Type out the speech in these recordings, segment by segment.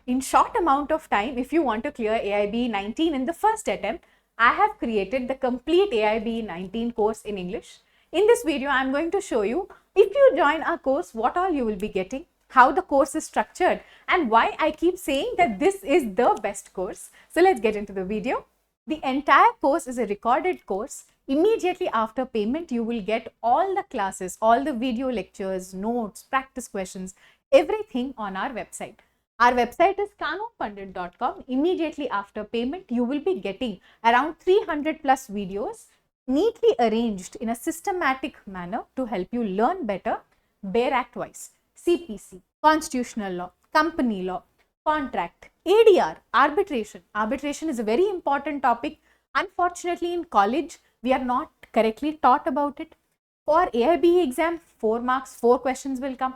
in short amount of time, if you want to clear AIB 19 in the first attempt, I have created the complete AIB 19 course in English. In this video, I am going to show you, if you join our course, what all you will be getting, how the course is structured, and why I keep saying that this is the best course. So let's get into the video. The entire course is a recorded course. Immediately after payment, you will get all the classes, all the video lectures, notes, practice questions, everything on our website. Our website is kanopandit.com. Immediately after payment, you will be getting around 300 plus videos neatly arranged in a systematic manner to help you learn better BEAR Act wise, CPC, constitutional law, company law, contract, ADR, arbitration. Arbitration is a very important topic. Unfortunately, in college, we are not correctly taught about it. For AIB exam, 4 marks, 4 questions will come.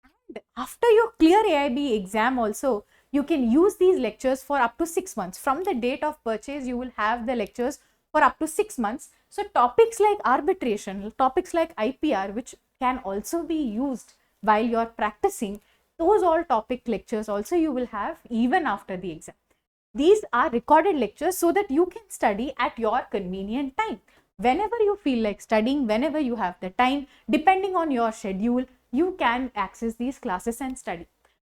And after you clear AIB exam also, you can use these lectures for up to 6 months. From the date of purchase, you will have the lectures for up to 6 months. So topics like arbitration, topics like IPR, which can also be used while you are practicing, those all topic lectures also you will have even after the exam. These are recorded lectures so that you can study at your convenient time. Whenever you feel like studying, whenever you have the time, depending on your schedule, you can access these classes and study.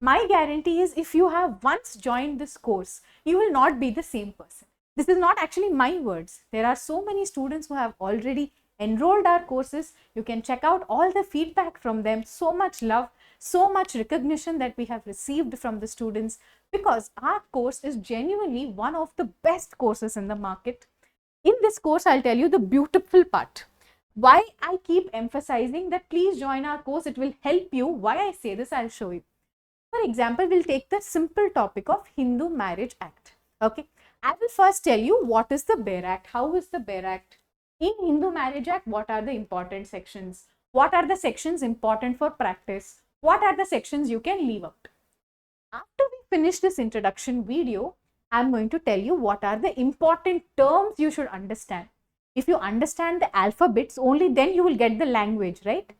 My guarantee is, if you have once joined this course, you will not be the same person. This is not actually my words. There are so many students who have already enrolled our courses. You can check out all the feedback from them. So much love, so much recognition that we have received from the students, because our course is genuinely one of the best courses in the market. In this course, I'll tell you the beautiful part. Why I keep emphasizing that please join our course, it will help you. Why I say this, I'll show you. For example, we'll take the simple topic of Hindu Marriage Act. Okay, I will first tell you what is the BEAR Act, how is the BEAR Act. In Hindu Marriage Act, what are the important sections? What are the sections important for practice? What are the sections you can leave out? After we finish this introduction video, I'm going to tell you what are the important terms you should understand. If you understand the alphabets, only then you will get the language, right?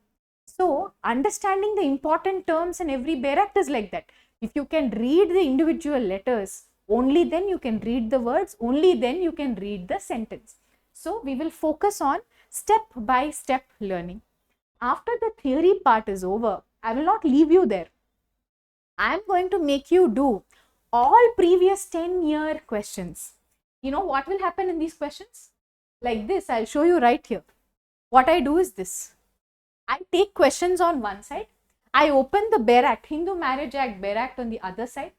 So, understanding the important terms in every BEAR Act is like that. If you can read the individual letters, only then you can read the words, only then you can read the sentence. So, we will focus on step-by-step learning. After the theory part is over, I will not leave you there. I am going to make you do all previous 10-year questions. You know what will happen in these questions? Like this, I'll show you right here. What I do is this. I take questions on one side. I open the BEAR Act, Hindu Marriage Act, BEAR Act on the other side.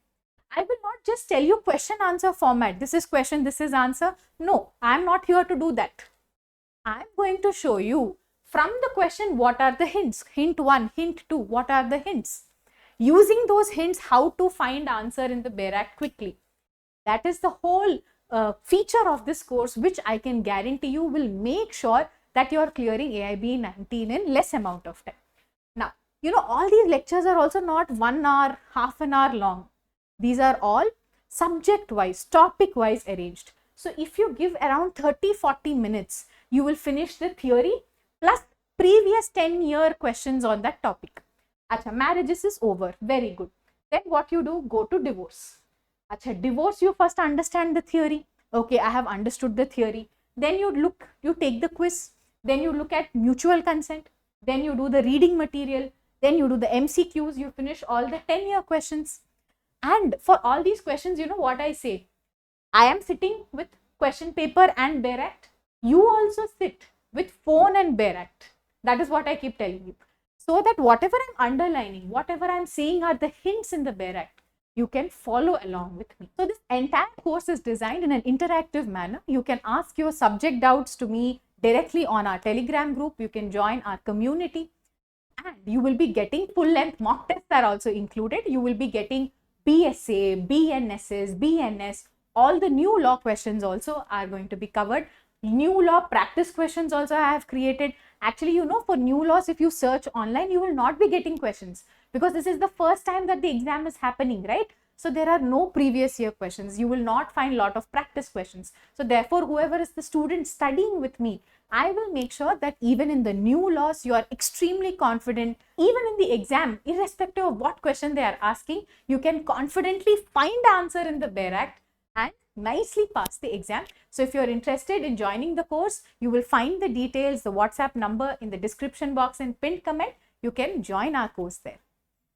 I will not just tell you question answer format. This is question, this is answer. No, I am not here to do that. I am going to show you from the question what are the hints. Hint 1, hint 2, what are the hints? Using those hints, how to find answer in the BEAR Act quickly. That is the whole feature of this course, which I can guarantee you will make sure that you are clearing AIB 19 in less amount of time. Now, you know, all these lectures are also not 1 hour, half an hour long. These are all subject wise, topic wise arranged. So if you give around 30-40 minutes, you will finish the theory plus previous 10-year questions on that topic. Acha, marriages is over. Very good. Then what you do? Go to divorce. Acha, divorce, you first understand the theory. Okay, I have understood the theory. Then you take the quiz. Then you look at mutual consent. Then you do the reading material. Then you do the MCQs. You finish all the 10-year questions. And for all these questions, you know what I say? I am sitting with question paper and BEAR Act. You also sit with phone and BEAR Act. That is what I keep telling you. So that whatever I'm underlining, whatever I'm saying are the hints in the BEAR Act, you can follow along with me. So this entire course is designed in an interactive manner. You can ask your subject doubts to me directly on our Telegram group. You can join our community, and you will be getting full-length mock tests are also included. You will be getting BSA, BNSS, BNS, all the new law questions also are going to be covered. New law practice questions also I have created. Actually, you know, for new laws, if you search online, you will not be getting questions, because this is the first time that the exam is happening, right? So there are no previous year questions. You will not find a lot of practice questions. So therefore, whoever is the student studying with me, I will make sure that even in the new laws, you are extremely confident. Even in the exam, irrespective of what question they are asking, you can confidently find answer in the BEAR Act and nicely pass the exam. So if you're interested in joining the course, you will find the details, the WhatsApp number in the description box and pinned comment. You can join our course there.